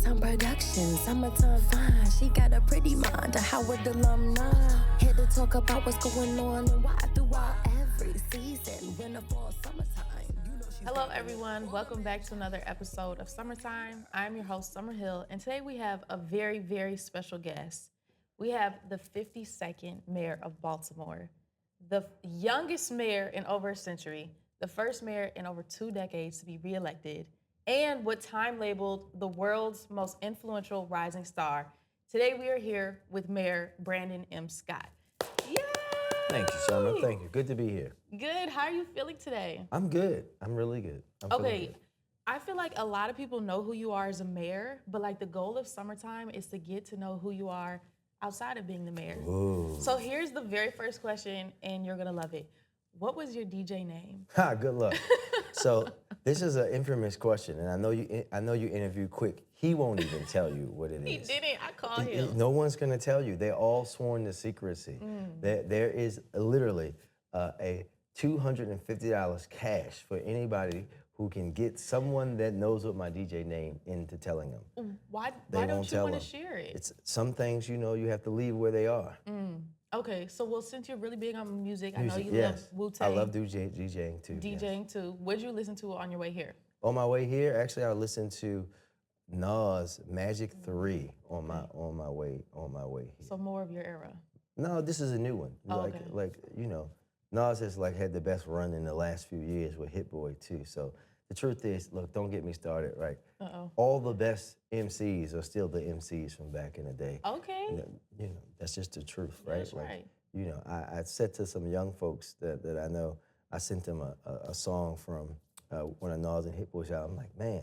Time production, summertime fine. She got a pretty mind, a Howard alumni. Here to talk about what's going on and why throughout every season, winter, fall, summertime. Hello, everyone. Welcome back to another episode of Summertime. I'm your host, Sommer Hill, and today we have a very, very special guest. We have the 52nd mayor of Baltimore, the youngest mayor in over a century, the first mayor in over 2 decades to be reelected, and what Time labeled the world's most influential rising star. Today we are here with Mayor Brandon M. Scott. Yay! Thank you, Summer. Thank you. Good to be here. Good. How are you feeling today? I'm good. I'm really good. I'm feeling Okay, good. I feel like a lot of people know who you are as a mayor, but like the goal of Summertime is to get to know who you are outside of being the mayor. Ooh. So here's the very first question, and you're gonna love it. What was your DJ name? Ha, good luck. So this is an infamous question, and I know you interviewed Quick. He won't even tell you what it is. He didn't. I called him. No one's gonna tell you. They're all sworn to secrecy. There is literally a $250 cash for anybody who can get someone that knows what my DJ name into telling them. Why They don't won't you tell want to them. share it? It's some things you have to leave where they are. Okay, so well, since you're really big on music, I know Music, you yes. love Wu-Tang. I love DJing too. yes. DJing too. What'd you listen to on your way here? On my way here, actually, I listened to Nas Magic 3 on my way here. So more of your era. No, this is a new one. Oh, okay. Nas has had the best run in the last few years with Hit Boy too. So the truth is, look, don't get me started, right? All the best MCs are still the MCs from back in the day. Okay. That's just the truth, right? That's right. I said to some young folks that I know, I sent them a song from one of Nas and Hit Boy's out. I'm like, man,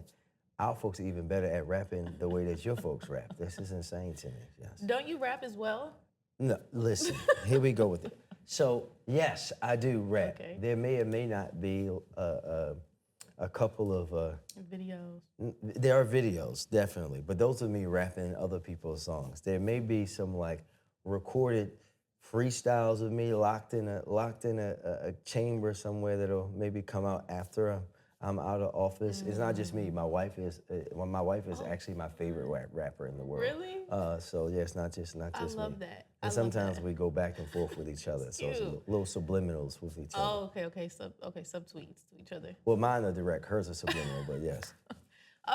our folks are even better at rapping the way that your folks rap. This is insane to me. Yes. Don't you rap as well? No, listen, here we go with it. So, yes, I do rap. Okay. There may or may not be a couple of... Videos. There are videos, definitely, but those are me rapping other people's songs. There may be some recorded freestyles of me locked in a chamber somewhere that'll maybe come out after I'm out of office. It's not just me. My wife is actually my favorite rapper in the world. Really? So yeah, it's not just me. I love that. And sometimes we go back and forth with each other. So it's little subliminals with each other. Oh, okay, subtweets to each other. Well, mine are direct, hers are subliminal, but yes.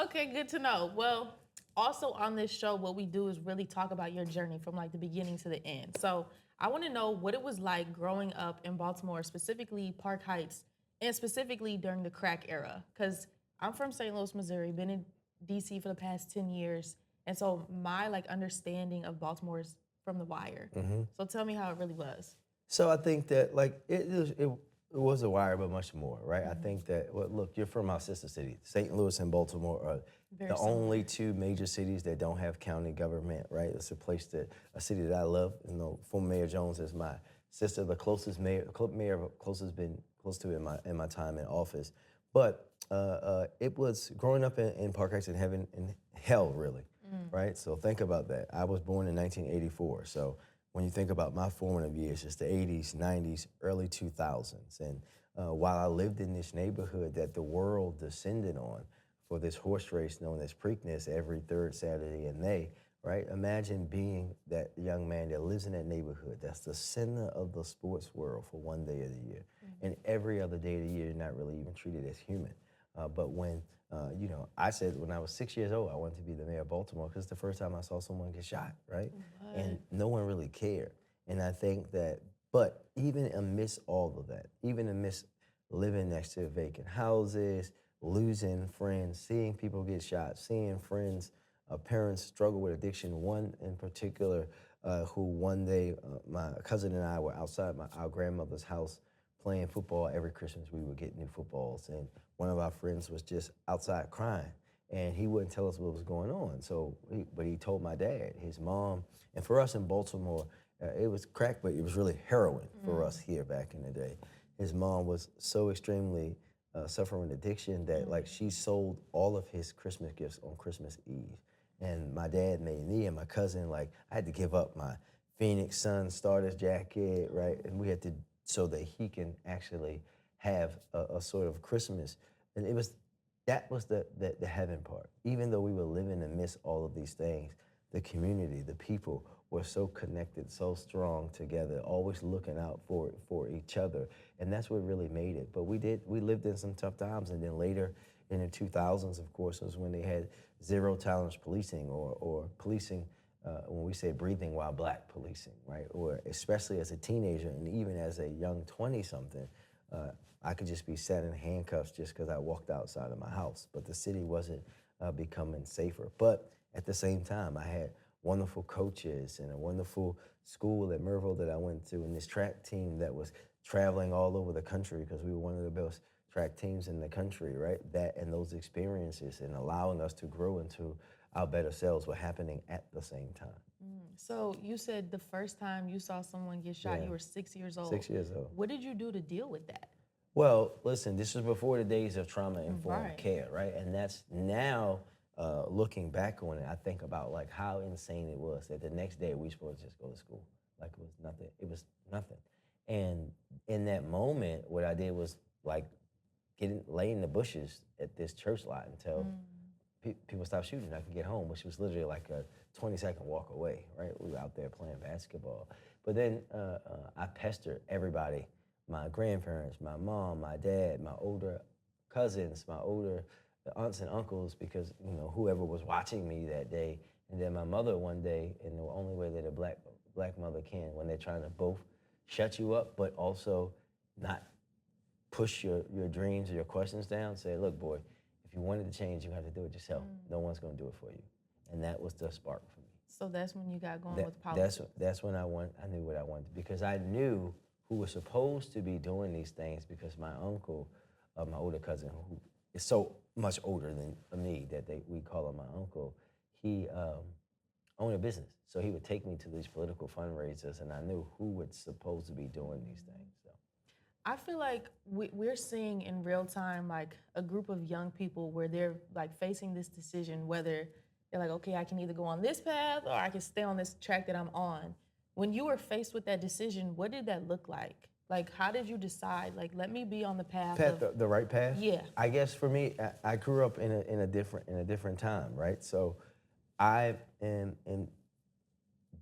Okay, good to know. Well, also on this show, what we do is really talk about your journey from the beginning to the end. So I want to know what it was like growing up in Baltimore, specifically Park Heights, and specifically during the crack era. Because I'm from St. Louis, Missouri, been in DC for the past 10 years. And so my understanding of Baltimore is from The Wire. So tell me how it really was. So I think that it was a wire, but much more, right? I think that, look, you're from our sister city. St. Louis and Baltimore are Very the similar. only two major cities that don't have county government, right? It's a city that I love. Former Mayor Jones is my sister, the closest mayor been close to in my time in office. But it was growing up in Park Heights in heaven, in hell, really, right? So think about that. I was born in 1984, so when you think about my formative years, it's the 80s, 90s, early 2000s. And while I lived in this neighborhood that the world descended on for this horse race known as Preakness every third Saturday in May, right? Imagine being that young man that lives in that neighborhood. That's the center of the sports world for one day of the year. And every other day of the year, you're not really even treated as human. But when, I said when I was 6 years old, I wanted to be the mayor of Baltimore because it's the first time I saw someone get shot, right? What? And no one really cared. And I think that, but even amidst all of that, even amidst living next to vacant houses, losing friends, seeing people get shot, seeing friends, parents struggle with addiction, one in particular who one day, my cousin and I were outside our grandmother's house playing football. Every Christmas we would get new footballs, and one of our friends was just outside crying, and he wouldn't tell us what was going on. But he told my dad, his mom, and for us in Baltimore, it was crack, but it was really heroin for us here back in the day. His mom was so extremely suffering addiction that she sold all of his Christmas gifts on Christmas Eve. And my dad made me and my cousin, I had to give up my Phoenix Sun starters jacket, right? And we had to, so that he can actually have a sort of Christmas. And that was the heaven part. Even though we were living amidst all of these things, the community, the people were so connected, so strong together, always looking out for each other, and that's what really made it. But we lived in some tough times, and then later in the 2000s, of course, was when they had zero tolerance policing or policing. When we say breathing while black policing, right? Or especially as a teenager and even as a young 20-something, I could just be set in handcuffs just because I walked outside of my house. But the city wasn't becoming safer. But at the same time, I had wonderful coaches and a wonderful school at Merville that I went to, and this track team that was traveling all over the country because we were one of the best track teams in the country, right? That and those experiences and allowing us to grow into our better selves were happening at the same time. So you said the first time you saw someone get shot, Yeah. you were 6 years old. 6 years old. What did you do to deal with that? Well, listen, this was before the days of trauma-informed Right. care, right? And that's now, looking back on it, I think about like how insane it was that the next day we were supposed to just go to school. Like it was nothing. It was nothing. And in that moment, what I did was like lay in the bushes at this church lot until people stopped shooting. I could get home, which was literally like a 20-second walk away, right? We were out there playing basketball. But then I pestered everybody, my grandparents, my mom, my dad, my older cousins, my older aunts and uncles, because, you know, whoever was watching me that day. And then my mother one day, in the only way that a black mother can, when they're trying to both shut you up, but also not push your dreams or your questions down, say, look, boy, if you wanted to change, you have to do it yourself. No one's gonna do it for you. And that was the spark for me. So that's when you got going with politics. That's when I knew what I wanted, because I knew who was supposed to be doing these things, because my uncle, my older cousin, who is so much older than me that we call him my uncle, he owned a business. So he would take me to these political fundraisers, and I knew who was supposed to be doing these things. So. I feel like we're seeing in real time like a group of young people where they're like facing this decision, whether they're like, okay, I can either go on this path or I can stay on this track that I'm on. When you were faced with that decision, what did that look like? Like, how did you decide, like, let me be on the path The right path? Yeah. I guess for me, I grew up in a different time, right? So I am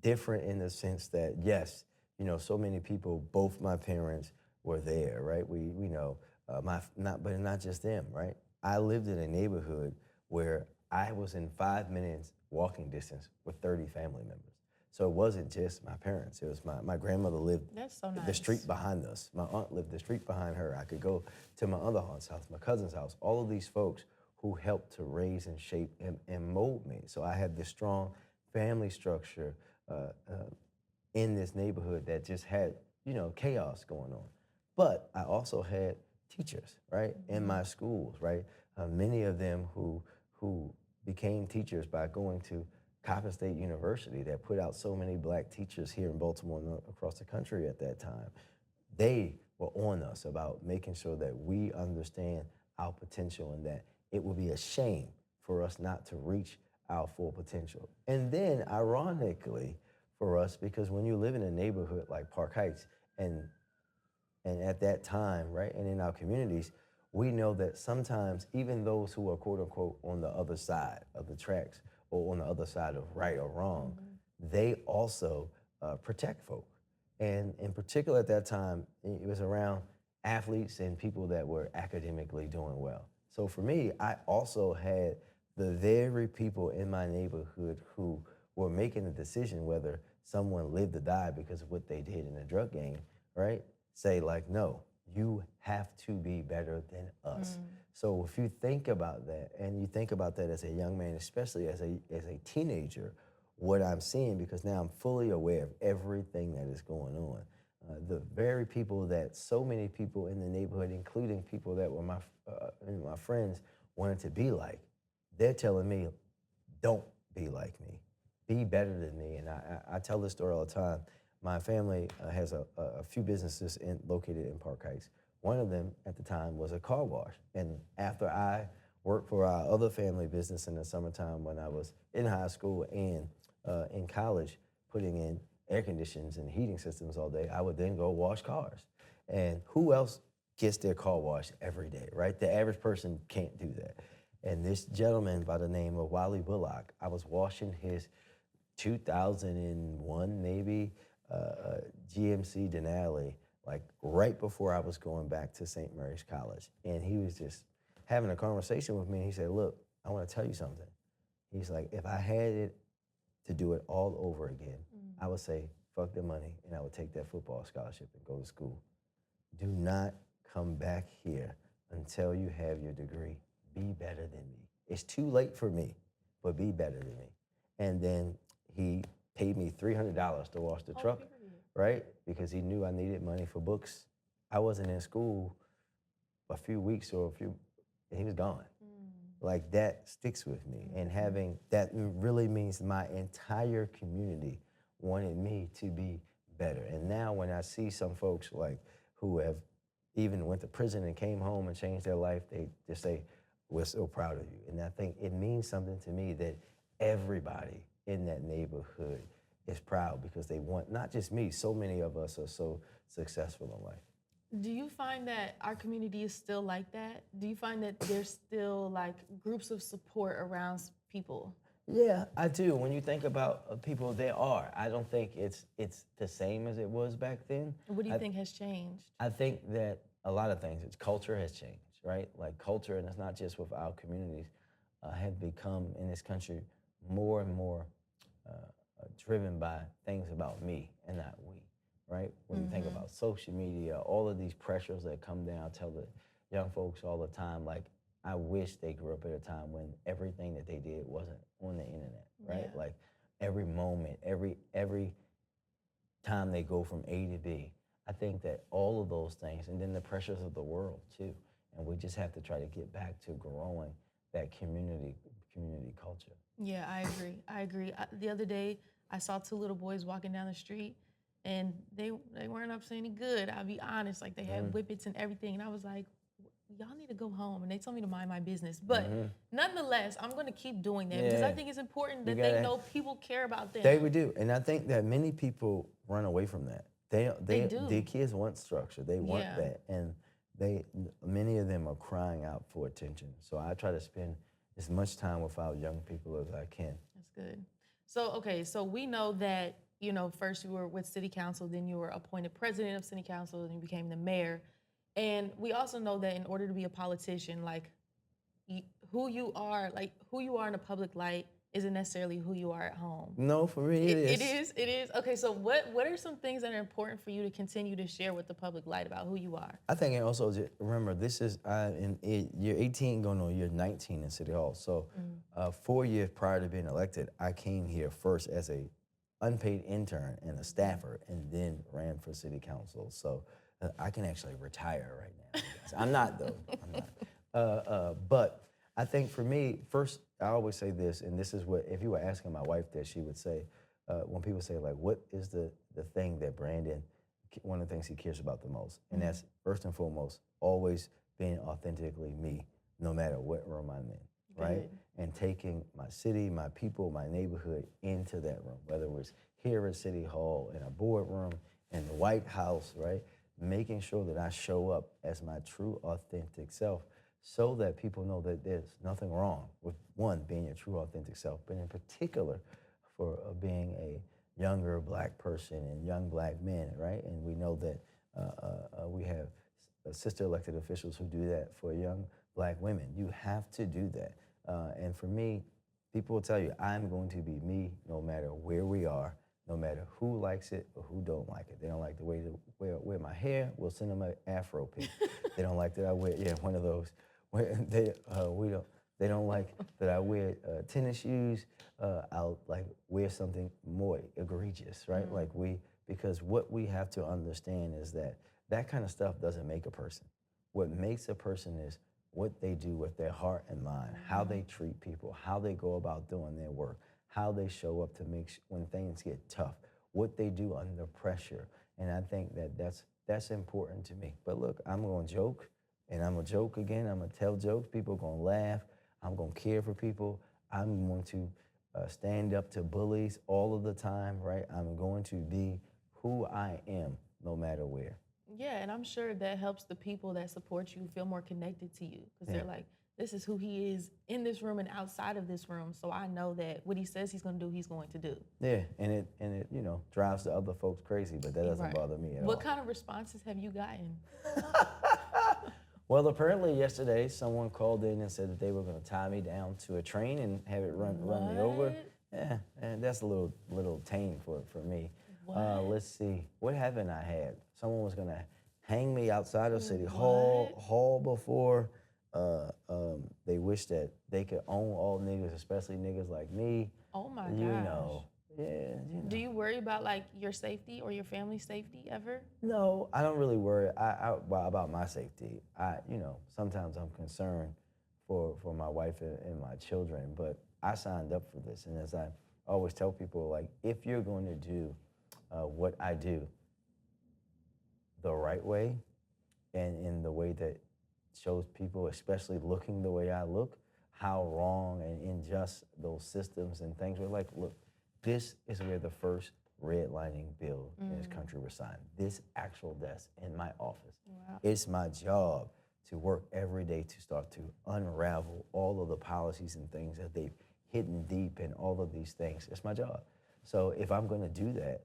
different in the sense that, yes, you know, so many people, both my parents were there, right? We know, but not just them, right? I lived in a neighborhood where I was in 5 minutes walking distance with 30 family members. So it wasn't just my parents. It was my grandmother lived That's so nice. the street behind us. My aunt lived the street behind her. I could go to my other aunt's house, my cousin's house, all of these folks who helped to raise and shape and mold me. So I had this strong family structure in this neighborhood that just had, you know, chaos going on. But I also had teachers, right, in my schools, right? Many of them who became teachers by going to Coppin State University, that put out so many black teachers here in Baltimore and across the country at that time. They were on us about making sure that we understand our potential and that it would be a shame for us not to reach our full potential. And then, ironically, for us, because when you live in a neighborhood like Park Heights, and at that time, right, and in our communities, we know that sometimes even those who are quote unquote on the other side of the tracks or on the other side of right or wrong, they also protect folk. And in particular at that time, it was around athletes and people that were academically doing well. So for me, I also had the very people in my neighborhood who were making a decision whether someone lived or died because of what they did in the drug game, right? Say like, no, you have to be better than us. So if you think about that, and you think about that as a young man, especially as a teenager, what I'm seeing, because now I'm fully aware of everything that is going on. The very people that so many people in the neighborhood, including people that were my friends, wanted to be like, they're telling me, don't be like me, be better than me. And I tell this story all the time. My family has a few businesses located in Park Heights. One of them at the time was a car wash. And after I worked for our other family business in the summertime when I was in high school and in college, putting in air conditions and heating systems all day, I would then go wash cars. And who else gets their car washed every day, right? The average person can't do that. And this gentleman by the name of Wally Bullock, I was washing his 2001 maybe GMC Denali, like right before I was going back to St. Mary's College. And he was just having a conversation with me. And he said, look, I want to tell you something. He's like, if I had it to do it all over again, I would say, fuck the money, and I would take that football scholarship and go to school. Do not come back here until you have your degree. Be better than me. It's too late for me, but be better than me. And then he paid me $300 to wash the truck, right? Because he knew I needed money for books. I wasn't in school a few weeks and he was gone. Like that sticks with me. And having that really means my entire community wanted me to be better. And now when I see some folks like who have even went to prison and came home and changed their life, they just say, we're so proud of you. And I think it means something to me that everybody in that neighborhood is proud because they want, not just me, so many of us are so successful in life. Do you find that our community is still like that? Do you find that there's still like groups of support around people? Yeah, I do. When you think about people, there are. I don't think it's the same as it was back then. What do you think has changed? I think that a lot of things. It's culture has changed, right? Like culture, and it's not just with our communities, have become in this country more and more driven by things about me and not we, right? When you think about social media, all of these pressures that come down, I tell the young folks all the time, like, I wish they grew up at a time when everything that they did wasn't on the internet, right? Yeah. Like every moment, every time they go from A to B. I think that all of those things, and then the pressures of the world too, and we just have to try to get back to growing that community culture. Yeah, I agree. The other day, I saw two little boys walking down the street, and they weren't up to any good. I'll be honest, like they had whippets and everything, and I was like, y'all need to go home. And they told me to mind my business. But nonetheless, I'm going to keep doing that because I think it's important that they know people care about them. They would do. And I think that many people run away from that. They do. Their kids want structure. They want that. And many of them are crying out for attention. So I try to spend as much time with our young people as I can. That's good. So, okay, so we know that, you know, first you were with city council, then you were appointed president of city council, and you became the mayor. And we also know that in order to be a politician, like who you are in a public light isn't necessarily who you are at home. No, for me it is. It is. Okay, so what are some things that are important for you to continue to share with the public light about who you are? I think, and also remember, this is you're 18 going on year 19 in City Hall. So 4 years prior to being elected, I came here first as a unpaid intern and a staffer, and then ran for city council. So I can actually retire right now. I'm not though. I'm not. But I think for me, first, I always say this, and this is what, if you were asking my wife that, she would say, when people say, like, what is the thing that Brandon, one of the things he cares about the most? And that's, first and foremost, always being authentically me, no matter what room I'm in, right? Good. And taking my city, my people, my neighborhood into that room, whether it was here at City Hall, in a boardroom, in the White House, right? Making sure that I show up as my true, authentic self, so that people know that there's nothing wrong with, one, being your true, authentic self, but in particular for being a younger Black person and young Black men, right? And we know that we have sister elected officials who do that for young Black women. You have to do that. And for me, people will tell you, I'm going to be me no matter where we are, no matter who likes it or who don't like it. They don't like the way to wear my hair, we'll send them an afro pic. They don't like that I wear, one of those. They don't like that I wear tennis shoes. I'll like wear something more egregious, right? Because what we have to understand is that kind of stuff doesn't make a person. What makes a person is what they do with their heart and mind, how they treat people, how they go about doing their work, how they show up to when things get tough, what they do under pressure. And I think that's important to me. But look, I'm gonna joke, and I'm gonna joke again, I'm gonna tell jokes, people are gonna laugh, I'm gonna care for people, I'm going to stand up to bullies all of the time, right? I'm going to be who I am, no matter where. Yeah, and I'm sure that helps the people that support you feel more connected to you, because they're like, this is who he is in this room and outside of this room. So I know that what he says he's going to do, he's going to do. Yeah, and it drives the other folks crazy, but that doesn't bother me at all. What kind of responses have you gotten? Well, apparently yesterday someone called in and said that they were going to tie me down to a train and have it run me over. Yeah, and that's a little tame for me. Let's see, what haven't I had? Someone was going to hang me outside of City Hall before. They wish that they could own all niggas, especially niggas like me. Oh my gosh. You know. Do you worry about like your safety or your family's safety ever? No, I don't really worry about my safety. Sometimes I'm concerned for my wife and my children, but I signed up for this. And as I always tell people, like, if you're going to do what I do the right way and in the way that shows people, especially looking the way I look, how wrong and unjust those systems and things were. Like, look, this is where the first redlining bill in this country was signed. This actual desk in my office. Wow. It's my job to work every day to start to unravel all of the policies and things that they've hidden deep in all of these things. It's my job. So if I'm going to do that,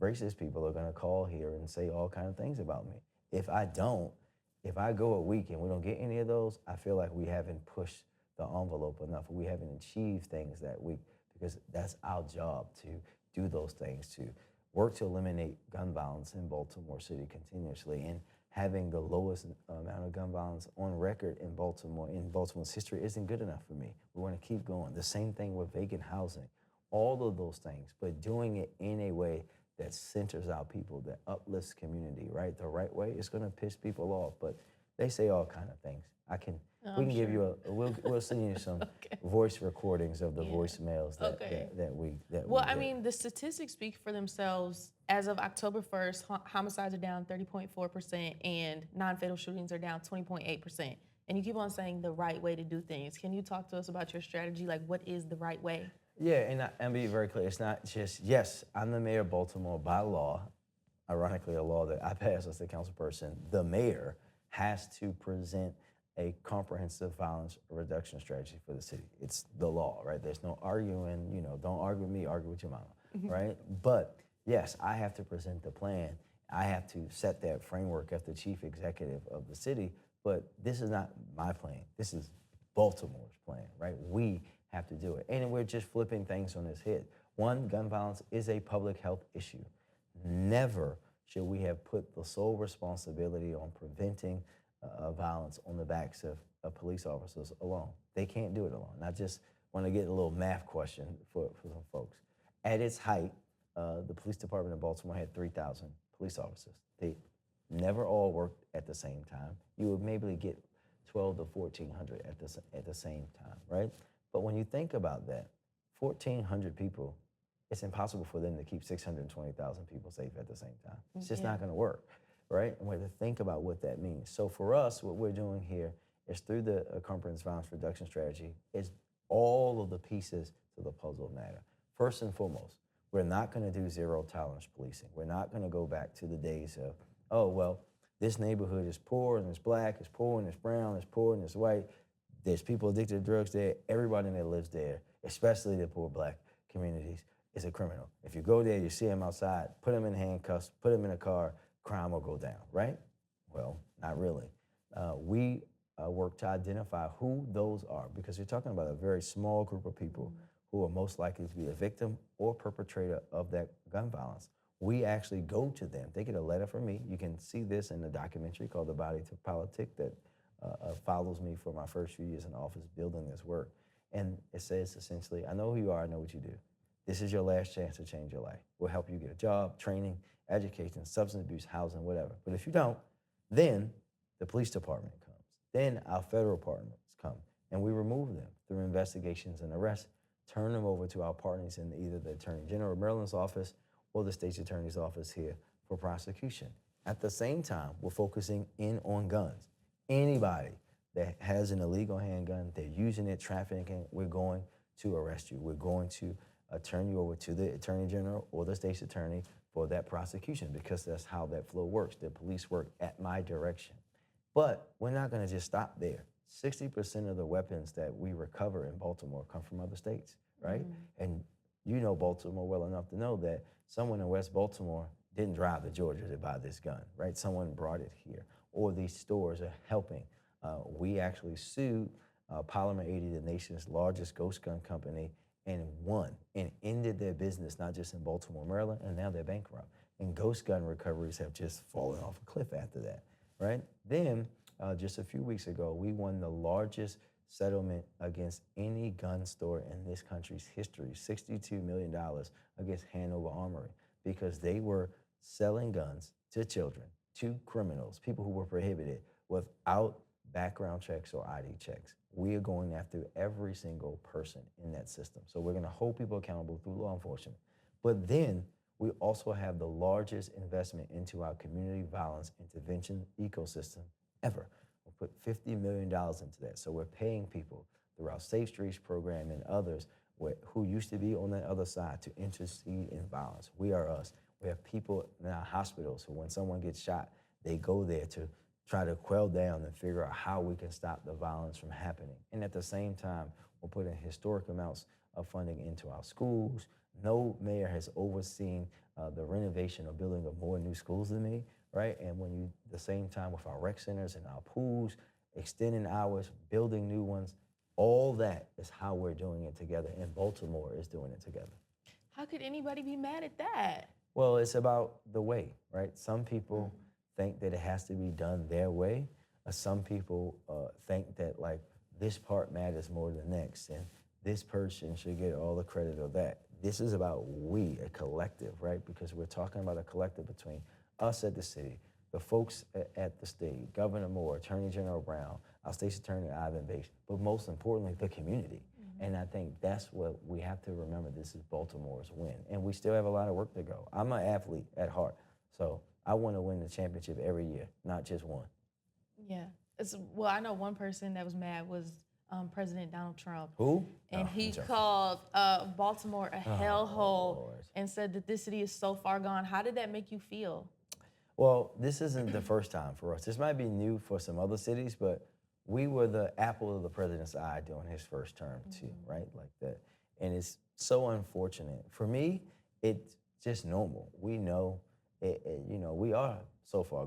racist people are going to call here and say all kind of things about me. If I go a week and we don't get any of those, I feel like we haven't pushed the envelope enough. We haven't achieved things that week, because that's our job to do those things, to work to eliminate gun violence in Baltimore City continuously. And having the lowest amount of gun violence on record in Baltimore's history isn't good enough for me. We want to keep going. The same thing with vacant housing, all of those things, but doing it in a way that centers our people, that uplifts community, right? The right way. It's going to piss people off, but they say all kind of things. We can give you we'll send you some voice recordings of the voicemails that we. Well, I mean, the statistics speak for themselves. As of October 1st, homicides are down 30.4%, and non-fatal shootings are down 20.8%. And you keep on saying the right way to do things. Can you talk to us about your strategy? Like, what is the right way? Yeah, and be very clear. It's not just, yes, I'm the mayor of Baltimore by law. Ironically, a law that I passed as the council person. The mayor has to present a comprehensive violence reduction strategy for the city. It's the law, right? There's no arguing, don't argue with me, argue with your mama, right? But yes, I have to present the plan. I have to set that framework as the chief executive of the city, but this is not my plan. This is Baltimore's plan, right? We have to do it. And we're just flipping things on its head. One, gun violence is a public health issue. Never should we have put the sole responsibility on preventing violence on the backs of police officers alone. They can't do it alone. And I just want to get a little math question for some folks. At its height, the police department of Baltimore had 3,000 police officers. They never all worked at the same time. You would maybe get 12 to 1,400 at the same time, right? But when you think about that, 1,400 people, it's impossible for them to keep 620,000 people safe at the same time. It's just not going to work, right? And we have to think about what that means. So for us, what we're doing here is through the comprehensive violence reduction strategy, is all of the pieces to the puzzle matter. First and foremost, we're not going to do zero tolerance policing. We're not going to go back to the days of, oh, well, this neighborhood is poor and it's black, it's poor and it's brown, it's poor and it's white. There's people addicted to drugs there. Everybody that lives there, especially the poor black communities, is a criminal. If you go there, you see them outside, put them in handcuffs, put them in a car, crime will go down, right? Well, not really. We work to identify who those are, because you're talking about a very small group of people who are most likely to be a victim or perpetrator of that gun violence. We actually go to them. They get a letter from me. You can see this in the documentary called The Body to Politic that follows me for my first few years in office building this work. And it says essentially, I know who you are, I know what you do. This is your last chance to change your life. We'll help you get a job, training, education, substance abuse, housing, whatever. But if you don't, then the police department comes. Then our federal partners come, and we remove them through investigations and arrests, turn them over to our partners in either the Attorney General of Maryland's office or the state's attorney's office here for prosecution. At the same time, we're focusing in on guns. Anybody that has an illegal handgun, they're using it, trafficking, we're going to arrest you. We're going to turn you over to the Attorney General or the state's attorney for that prosecution, because that's how that flow works. The police work at my direction. But we're not going to just stop there. 60% of the weapons that we recover in Baltimore come from other states, right? And you know Baltimore well enough to know that someone in West Baltimore didn't drive to Georgia to buy this gun, right? Someone brought it here, or these stores are helping. We actually sued Polymer 80, the nation's largest ghost gun company, and won and ended their business, not just in Baltimore, Maryland, and now they're bankrupt. And ghost gun recoveries have just fallen off a cliff after that, right? Then, just a few weeks ago, we won the largest settlement against any gun store in this country's history, $62 million against Hanover Armory, because they were selling guns to children, to criminals, people who were prohibited without background checks or ID checks. We are going after every single person in that system. So we're going to hold people accountable through law enforcement. But then we also have the largest investment into our community violence intervention ecosystem ever. We'll put $50 million into that. So we're paying people through our Safe Streets program and others who used to be on the other side to intercede in violence. We are us. We have people in our hospitals who, when someone gets shot, they go there to try to quell down and figure out how we can stop the violence from happening. And at the same time, we're putting historic amounts of funding into our schools. No mayor has overseen the renovation or building of more new schools than me, right? And when you, at the same time with our rec centers and our pools, extending hours, building new ones, all that is how we're doing it together, and Baltimore is doing it together. How could anybody be mad at that? Well, it's about the way, right? Some people think that it has to be done their way. Some people think that like this part matters more than the next, and this person should get all the credit of that. This is about we, a collective, right? Because we're talking about a collective between us at the city, the folks at the state, Governor Moore, Attorney General Brown, our state's attorney, Ivan Bates, but most importantly, the community. And I think that's what we have to remember. This is Baltimore's win. And we still have a lot of work to go. I'm an athlete at heart, so I want to win the championship every year, not just one. Yeah. Well, I know one person that was mad was President Donald Trump. Who? And he called Baltimore a hellhole and said that this city is so far gone. How did that make you feel? Well, this isn't the first time for us. This might be new for some other cities, but we were the apple of the president's eye during his first term too, right? Like that. And it's so unfortunate. For me, it's just normal. We know, we are so far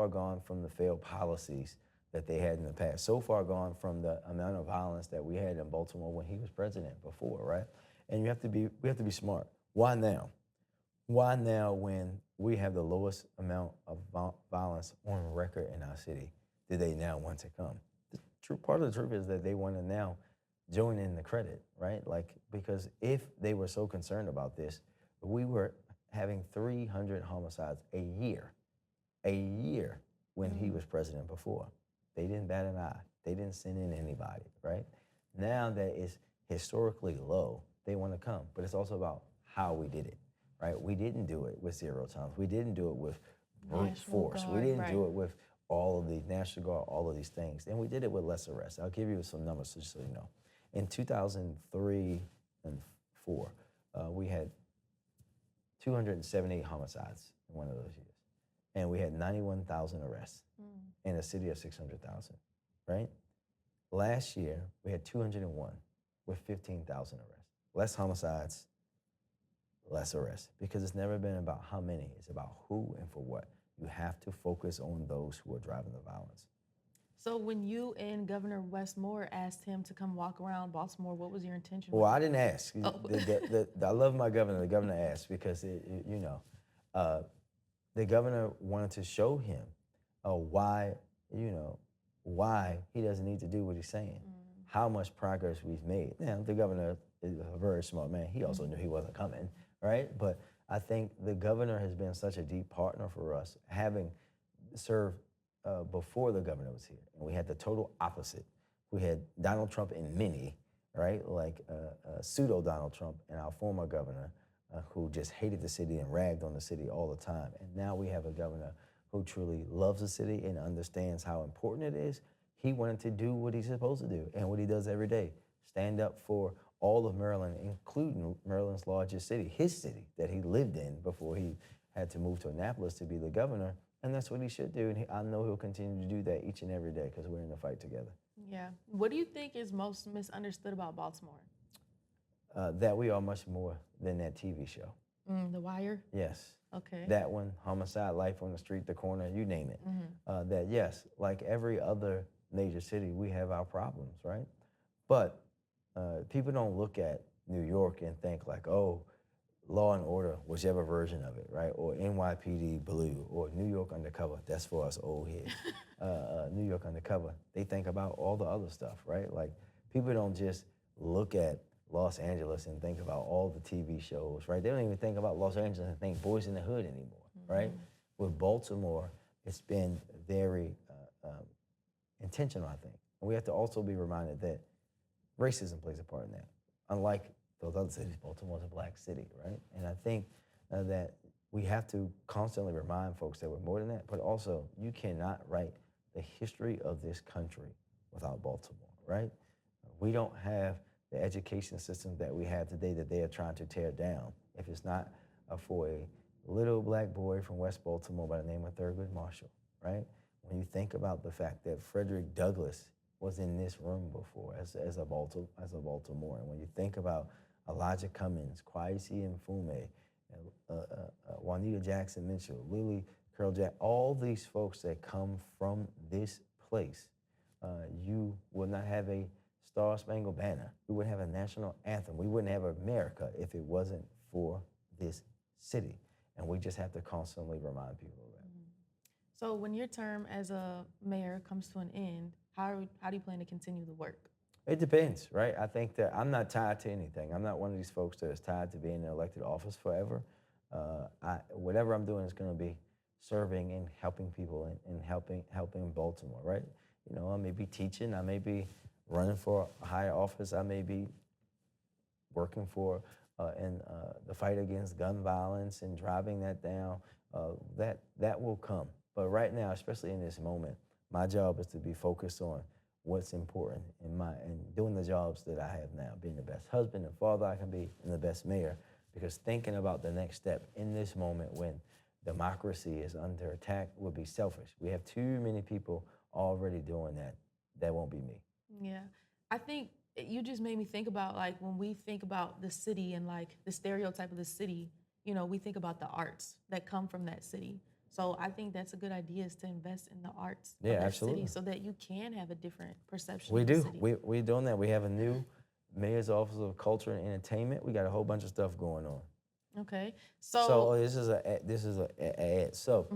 gone from the failed policies that they had in the past, so far gone from the amount of violence that we had in Baltimore when he was president before, right? And we have to be smart. Why now? Why now when we have the lowest amount of violence on record in our city? Do they now want to come? The true part of the truth is that they want to now join in the credit, right? Like, because if they were so concerned about this, we were having 300 homicides a year when he was president before. They didn't bat an eye. They didn't send in anybody, right? Now that it's historically low, they want to come. But it's also about how we did it, right? We didn't do it with zero tolerance. We didn't do it with brute force. We didn't do it with all of the National Guard, all of these things. And we did it with less arrests. I'll give you some numbers just so you know. In 2003 and 4, we had 278 homicides in one of those years. And we had 91,000 arrests in a city of 600,000, right? Last year, we had 201 with 15,000 arrests. Less homicides, less arrests, because it's never been about how many, it's about who and for what. You have to focus on those who are driving the violence. So when you and Governor Wes Moore asked him to come walk around Baltimore, what was your intention? Well, I didn't ask. I love my governor. The governor asked because, the governor wanted to show him why he doesn't need to do what he's saying, how much progress we've made. Now, the governor is a very smart man. He also knew he wasn't coming, right? But I think the governor has been such a deep partner for us, having served before the governor was here. And we had the total opposite. We had Donald Trump and many, right? Like pseudo Donald Trump and our former governor who just hated the city and ragged on the city all the time. And now we have a governor who truly loves the city and understands how important it is. He wanted to do what he's supposed to do and what he does every day, stand up for all of Maryland, including Maryland's largest city, his city that he lived in before he had to move to Annapolis to be the governor. And that's what he should do. And I know he'll continue to do that each and every day because we're in the fight together. Yeah. What do you think is most misunderstood about Baltimore? That we are much more than that TV show. The Wire? Yes. Okay. That one, Homicide, Life on the Street, The Corner, you name it. That, yes, like every other major city, we have our problems, right? But people don't look at New York and think like, oh, Law and Order, whichever version of it, right? Or NYPD Blue, or New York Undercover. That's for us old heads. New York Undercover. They think about all the other stuff, right? Like people don't just look at Los Angeles and think about all the TV shows, right? They don't even think about Los Angeles and think Boys in the Hood anymore, right? With Baltimore, it's been very intentional, I think. And we have to also be reminded that racism plays a part in that. Unlike those other cities, Baltimore's a black city, right? And I think that we have to constantly remind folks that we're more than that, but also you cannot write the history of this country without Baltimore, right? We don't have the education system that we have today that they are trying to tear down if it's not for a little black boy from West Baltimore by the name of Thurgood Marshall, right? When you think about the fact that Frederick Douglass was in this room before as a Baltimorean, when you think about Elijah Cummings, Kwesi Mfume, Juanita Jackson Mitchell, Lily Curl Jack, all these folks that come from this place, you would not have a Star Spangled Banner. We wouldn't have a national anthem. We wouldn't have America if it wasn't for this city. And we just have to constantly remind people of that. So when your term as a mayor comes to an end, how do you plan to continue the work? It depends, right? I think that I'm not tied to anything. I'm not one of these folks that is tied to being in an elected office forever. Whatever I'm doing is going to be serving and helping people and helping Baltimore, right? You know, I may be teaching, I may be running for a higher office, I may be working for in the fight against gun violence and driving that down. That will come. But right now, especially in this moment, my job is to be focused on what's important and doing the jobs that I have now, being the best husband and father I can be and the best mayor, because thinking about the next step in this moment when democracy is under attack would be selfish. We have too many people already doing that. That won't be me. Yeah. I think you just made me think about, like, when we think about the city and like the stereotype of the city, you know, we think about the arts that come from that city. So I think that's a good idea, is to invest in the arts of that absolutely. city so that you can have a different perception We of the do. city. We're doing that. We have a new mayor's office of culture and entertainment. We got a whole bunch of stuff going on. Okay. So this is a ad. So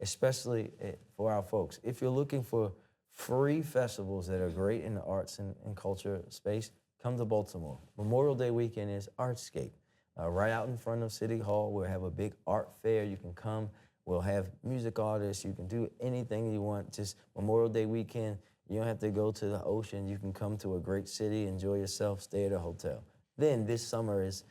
especially for our folks, if you're looking for free festivals that are great in the arts and culture space, come to Baltimore. Memorial Day weekend is Artscape. Right out in front of City Hall, we'll have a big art fair. You can come. We'll have music artists. You can do anything you want. Just Memorial Day weekend, you don't have to go to the ocean. You can come to a great city, enjoy yourself, stay at a hotel. Then this summer is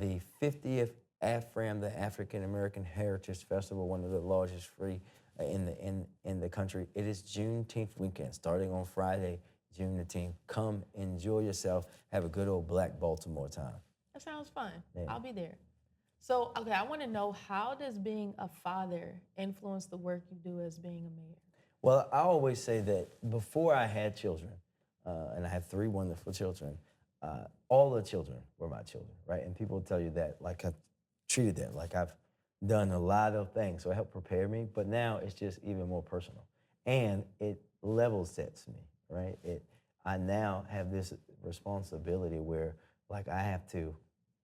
the 50th AFRAM, the African American Heritage Festival, one of the largest free in the country. It is Juneteenth weekend, starting on Friday, Juneteenth. Come, enjoy yourself, have a good old Black Baltimore time. That sounds fun. Yeah. I'll be there. So, okay, I want to know, how does being a father influence the work you do as being a mayor? Well, I always say that before I had children, and I have 3 wonderful children, all the children were my children, right? And people tell you that, like I treated them, like I've done a lot of things, so it helped prepare me, but now it's just even more personal. And it level sets me, right? I now have this responsibility where, like, I have to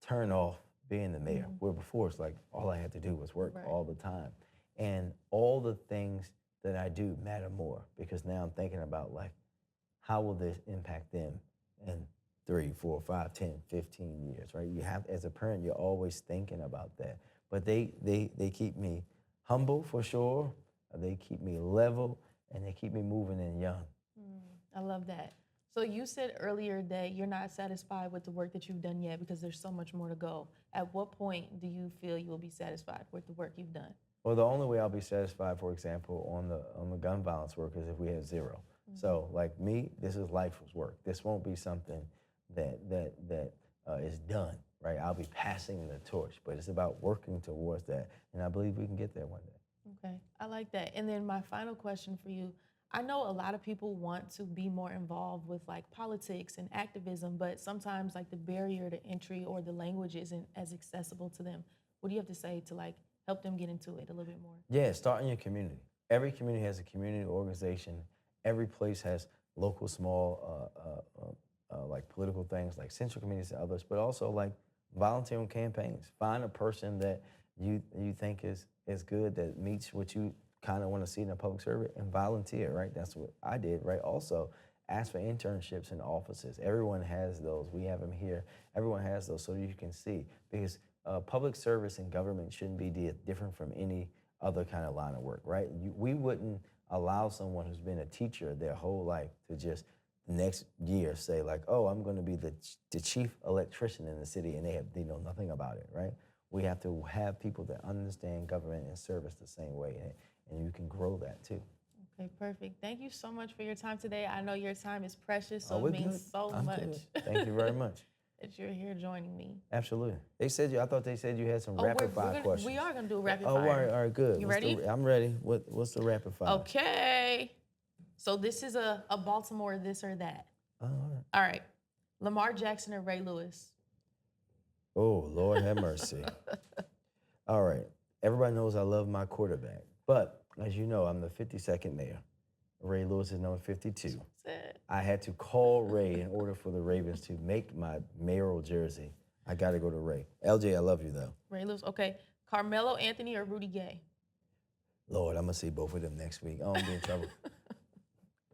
turn off being the mayor, where before it's like all I had to do was work all the time. And all the things that I do matter more, because now I'm thinking about, like, how will this impact them in 3, 4, 5, 10, 15 years, right? You have, as a parent, you're always thinking about that. But they keep me humble, for sure. They keep me level, and they keep me moving and young. I love that. So you said earlier that you're not satisfied with the work that you've done yet because there's so much more to go. At what point do you feel you will be satisfied with the work you've done? Well, the only way I'll be satisfied, for example, on the gun violence work is if we have 0. So, like me, this is life's work. This won't be something that is done, right? I'll be passing the torch, but it's about working towards that, and I believe we can get there one day. Okay, I like that. And then my final question for you, I know a lot of people want to be more involved with like politics and activism, but sometimes like the barrier to entry or the language isn't as accessible to them. What do you have to say to like help them get into it a little bit more? Yeah, start in your community. Every community has a community organization. Every place has local, small, like political things, like central committees and others, but also like volunteer on campaigns. Find a person that you think is good, that meets what you kind of want to see in a public service, and volunteer, right? That's what I did, right? Also, ask for internships in offices. Everyone has those. We have them here. Everyone has those so you can see, because public service and government shouldn't be different from any other kind of line of work, right? We wouldn't allow someone who's been a teacher their whole life to just next year say like, oh, I'm going to be the chief electrician in the city, and they know nothing about it, right? We have to have people that understand government and service the same way, and you can grow that too. Okay, perfect. Thank you so much for your time today. I know your time is precious, so we're it means good. so I'm much good. Thank you very much. that you're here joining me. Absolutely. I thought they said you had some rapid fire questions. We are gonna do a rapid Oh, fire. all right, good. You ready? I'm ready. What's the rapid fire? Okay. So this is a Baltimore this or that. All right. All right. Lamar Jackson or Ray Lewis? Oh, Lord have mercy. All right. Everybody knows I love my quarterback, but as you know, I'm the 52nd mayor. Ray Lewis is number 52. That's it. I had to call Ray in order for the Ravens to make my mayoral jersey. I got to go to Ray. LJ, I love you, though. Ray Lewis. Okay. Carmelo Anthony or Rudy Gay? Lord, I'm going to see both of them next week. I don't be in trouble.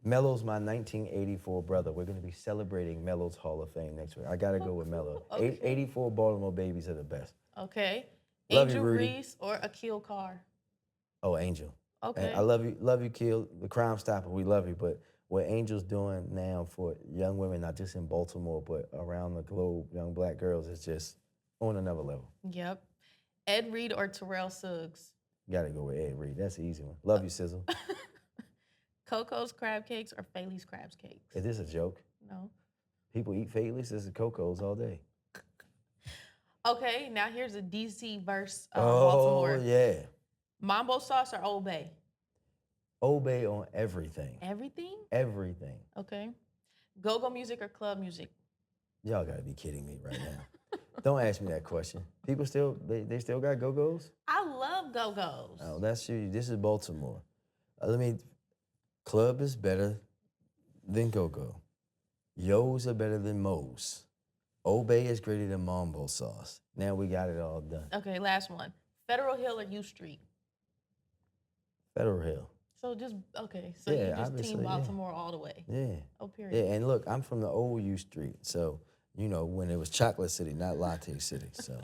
Melo's my 1984 brother. We're going to be celebrating Melo's Hall of Fame next week. I got to go with Melo. Okay. 84 Baltimore babies are the best. Okay. Love you, Angel Rudy. Reese or Akil Carr? Oh, Angel. Okay. And I love you, Kill, the Crime Stopper. We love you. But what Angel's doing now for young women, not just in Baltimore, but around the globe, young black girls, is just on another level. Yep. Ed Reed or Terrell Suggs? Got to go with Ed Reed. That's the easy one. Love you, Sizzle. Coco's crab cakes or Faley's crab cakes? Is this a joke? No. People eat Faley's. This is Coco's all day. Okay, now here's a DC versus Oh, Baltimore. yeah. Mambo sauce or Old Bay? Obey on everything. Everything? Everything. Okay. Go-go music or club music? Y'all got to be kidding me right now. Don't ask me that question. People still, they still got go-go's? I love go-go's. Oh, that's you. This is Baltimore. Club is better than go-go. Yo's are better than Mo's. Obey is greater than Mambo sauce. Now we got it all done. Okay, last one. Federal Hill or U Street? Federal Hill. So just, okay, so Yeah, you just obviously, team yeah. Baltimore all the way. Yeah. Oh, period. Yeah, and look, I'm from the old U Street, so, you know, when it was Chocolate City, not Latte City, so.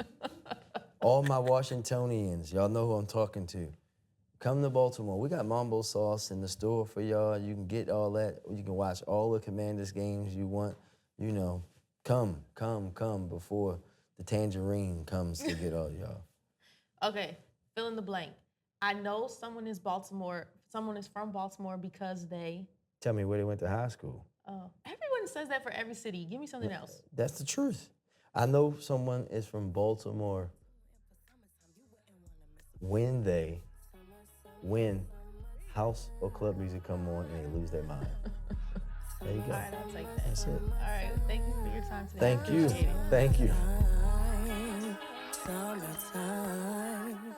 All my Washingtonians, y'all know who I'm talking to. Come to Baltimore. We got Mambo sauce in the store for y'all. You can get all that. You can watch all the Commanders games you want. You know, come before the tangerine comes to get all y'all. Okay, fill in the blank. I know someone is from Baltimore because they. Tell me where they went to high school. Oh, everyone says that for every city. Give me something else. That's the truth. I know someone is from Baltimore when house or club music come on and they lose their mind. There you go. All right, I'll take that. That's it. All right, thank you for your time today. Thank I you. appreciate it. Thank you. Summertime.